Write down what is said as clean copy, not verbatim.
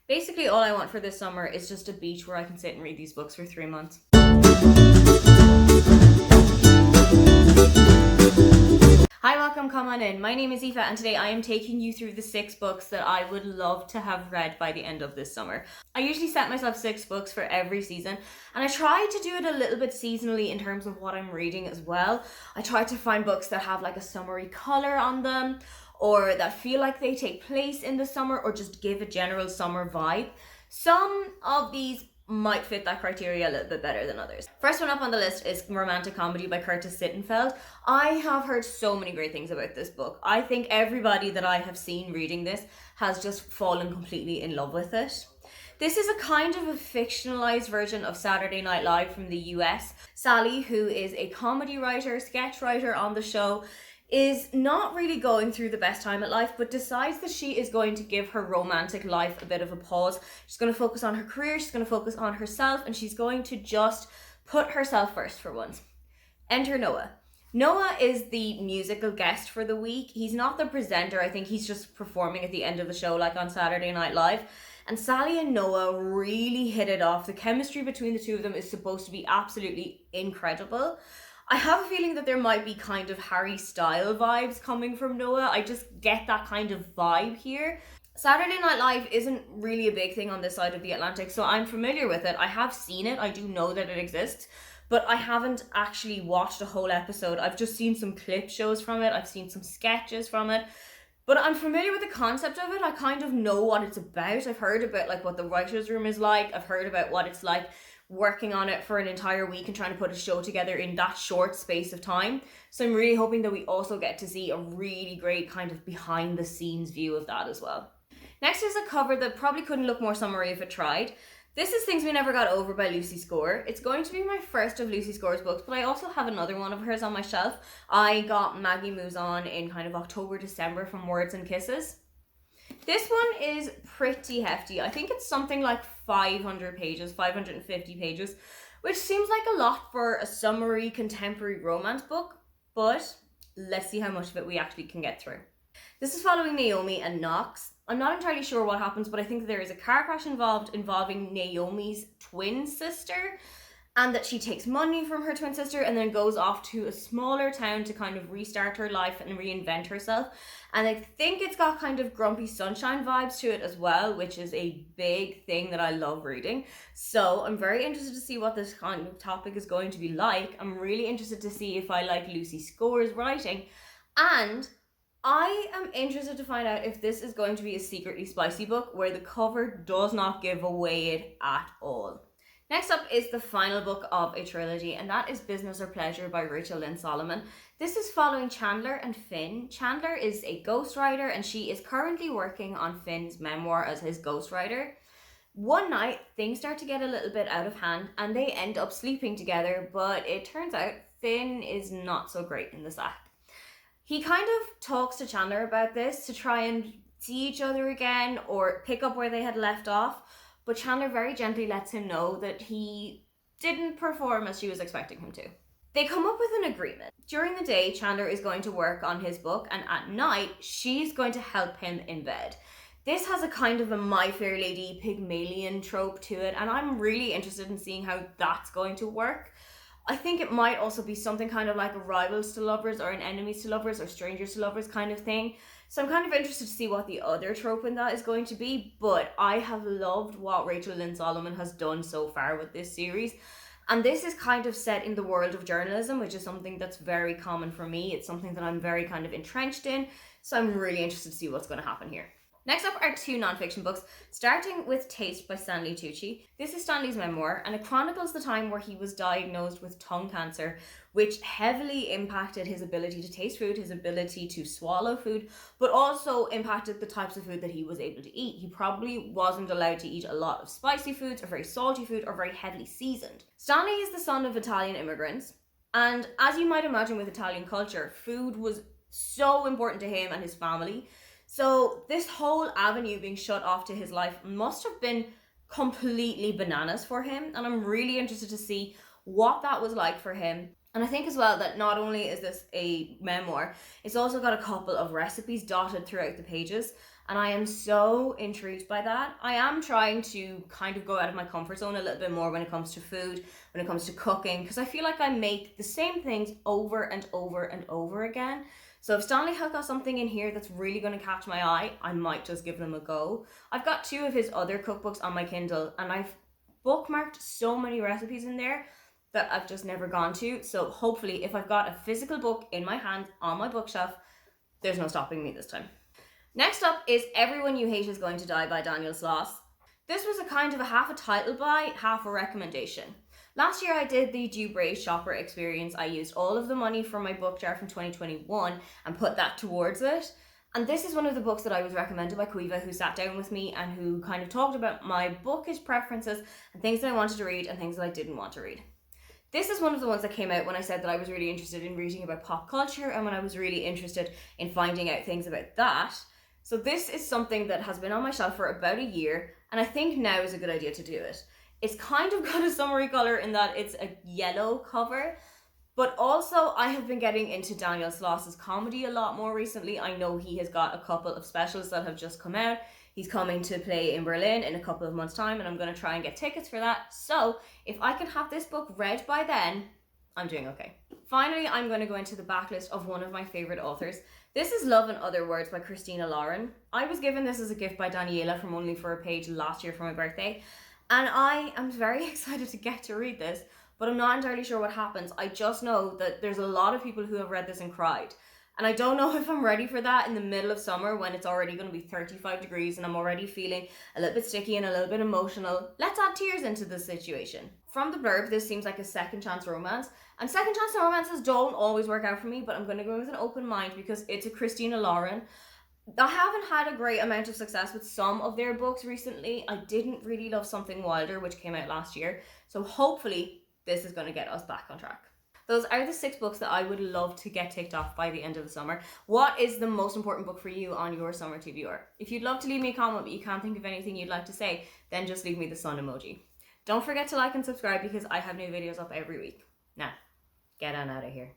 Basically, all I want for this summer is just a beach where I can sit and read these books for 3 months. Hi, welcome, come on in. My name is Aoife and today I am taking you through the 6 books that I would love to have read by the end of this summer. I usually set myself 6 books for every season and I try to do it a little bit seasonally in terms of what I'm reading as well. I try to find books that have like a summery colour on them or that feel like they take place in the summer or just give a general summer vibe. Some of these might fit that criteria a little bit better than others. First one up on the list is Romantic Comedy by Curtis Sittenfeld. I have heard so many great things about this book. I think everybody that I have seen reading this has just fallen completely in love with it. This is a kind of a fictionalized version of Saturday Night Live from the US. Sally, who is a comedy writer, sketch writer on the show, is not really going through the best time at life, but decides that she is going to give her romantic life a bit of a pause. She's going to focus on her career, she's going to focus on herself, and she's going to just put herself first for once. Enter Noah. Noah is the musical guest for the week. He's not the presenter. I think he's just performing at the end of the show like on Saturday Night Live. And Sally and Noah really hit it off. The chemistry between the two of them is supposed to be absolutely incredible. I have a feeling that there might be kind of Harry style vibes coming from Noah. I just get that kind of vibe here. Saturday Night Live isn't really a big thing on this side of the Atlantic, so I'm familiar with it. I have seen it. I do know that it exists, but I haven't actually watched a whole episode. I've just seen some clip shows from it. I've seen some sketches from it, but I'm familiar with the concept of it. I kind of know what it's about. I've heard about like what the writer's room is like. I've heard about what it's like working on it for an entire week and trying to put a show together in that short space of time. So I'm really hoping that we also get to see a really great kind of behind the scenes view of that as well. Next is a cover that probably couldn't look more summery if it tried. This is Things We Never Got Over by Lucy Score. It's going to be my first of Lucy Score's books, but I also have another one of hers on my shelf. I got Maggie Moves On in kind of October, December from Words and Kisses. This one is pretty hefty. I think it's something like 500 pages, 550 pages, which seems like a lot for a summery contemporary romance book, but let's see how much of it we actually can get through. This is following Naomi and Knox. I'm not entirely sure what happens, but I think there is a car crash involving Naomi's twin sister, and that she takes money from her twin sister and then goes off to a smaller town to kind of restart her life and reinvent herself. And I think it's got kind of Grumpy Sunshine vibes to it as well, which is a big thing that I love reading. So I'm very interested to see what this kind of topic is going to be like. I'm really interested to see if I like Lucy Score's writing. And I am interested to find out if this is going to be a secretly spicy book where the cover does not give away it at all. Next up is the final book of a trilogy, and that is Business or Pleasure by Rachel Lynn Solomon. This is following Chandler and Finn. Chandler is a ghostwriter, and she is currently working on Finn's memoir as his ghostwriter. One night, things start to get a little bit out of hand, and they end up sleeping together, but it turns out Finn is not so great in the sack. He kind of talks to Chandler about this to try and see each other again or pick up where they had left off. But Chandler very gently lets him know that he didn't perform as she was expecting him to. They come up with an agreement. During the day, Chandler is going to work on his book, and at night, she's going to help him in bed. This has a kind of a My Fair Lady Pygmalion trope to it, and I'm really interested in seeing how that's going to work. I think it might also be something kind of like a rivals to lovers or an enemies to lovers or strangers to lovers kind of thing. So I'm kind of interested to see what the other trope in that is going to be, but I have loved what Rachel Lynn Solomon has done so far with this series. And this is kind of set in the world of journalism, which is something that's very common for me. It's something that I'm very kind of entrenched in. So I'm really interested to see what's going to happen here. Next up are 2 nonfiction books, starting with Taste by Stanley Tucci. This is Stanley's memoir, and it chronicles the time where he was diagnosed with tongue cancer, which heavily impacted his ability to taste food, his ability to swallow food, but also impacted the types of food that he was able to eat. He probably wasn't allowed to eat a lot of spicy foods or very salty food or very heavily seasoned. Stanley is the son of Italian immigrants, and as you might imagine with Italian culture, food was so important to him and his family. So this whole avenue being shut off to his life must have been completely bananas for him. And I'm really interested to see what that was like for him. And I think as well that not only is this a memoir, it's also got a couple of recipes dotted throughout the pages. and I am so intrigued by that. I am trying to kind of go out of my comfort zone a little bit more when it comes to food, when it comes to cooking, because I feel like I make the same things over and over and over again. So if Stanley has got something in here that's really going to catch my eye, I might just give them a go. I've got 2 of his other cookbooks on my Kindle, and I've bookmarked so many recipes in there that I've just never gone to. So hopefully if I've got a physical book in my hand on my bookshelf, there's no stopping me this time. Next up is Everyone You Hate Is Going to Die by Daniel Sloss. This was a kind of a half a title buy, half a recommendation. Last year I did the Dewbray Shopper experience. I used all of the money from my book jar from 2021 and put that towards it. And this is one of the books that I was recommended by Quiva, who sat down with me and who kind of talked about my bookish preferences and things that I wanted to read and things that I didn't want to read. This is one of the ones that came out when I said that I was really interested in reading about pop culture and when I was really interested in finding out things about that. So this is something that has been on my shelf for about a year, and I think now is a good idea to do it. It's kind of got a summery colour in that it's a yellow cover, but also I have been getting into Daniel Sloss's comedy a lot more recently. I know he has got a couple of specials that have just come out. He's coming to play in Berlin in a couple of months' time, and I'm going to try and get tickets for that. So if I can have this book read by then, I'm doing okay. Finally, I'm going to go into the backlist of one of my favourite authors. This is Love and Other Words by Christina Lauren. I was given this as a gift by Daniela from Only for a Page last year for my birthday, and I am very excited to get to read this, but I'm not entirely sure what happens. I just know that there's a lot of people who have read this and cried. And I don't know if I'm ready for that in the middle of summer when it's already going to be 35 degrees and I'm already feeling a little bit sticky and a little bit emotional. Let's add tears into this situation. From the blurb, this seems like a second chance romance. And second chance romances don't always work out for me, but I'm going to go with an open mind because it's a Christina Lauren. I haven't had a great amount of success with some of their books recently. I didn't really love Something Wilder, which came out last year. So hopefully this is going to get us back on track. Those are the 6 books that I would love to get ticked off by the end of the summer. What is the most important book for you on your summer TBR? If you'd love to leave me a comment but you can't think of anything you'd like to say, then just leave me the sun emoji. Don't forget to like and subscribe because I have new videos up every week. Now, get on out of here.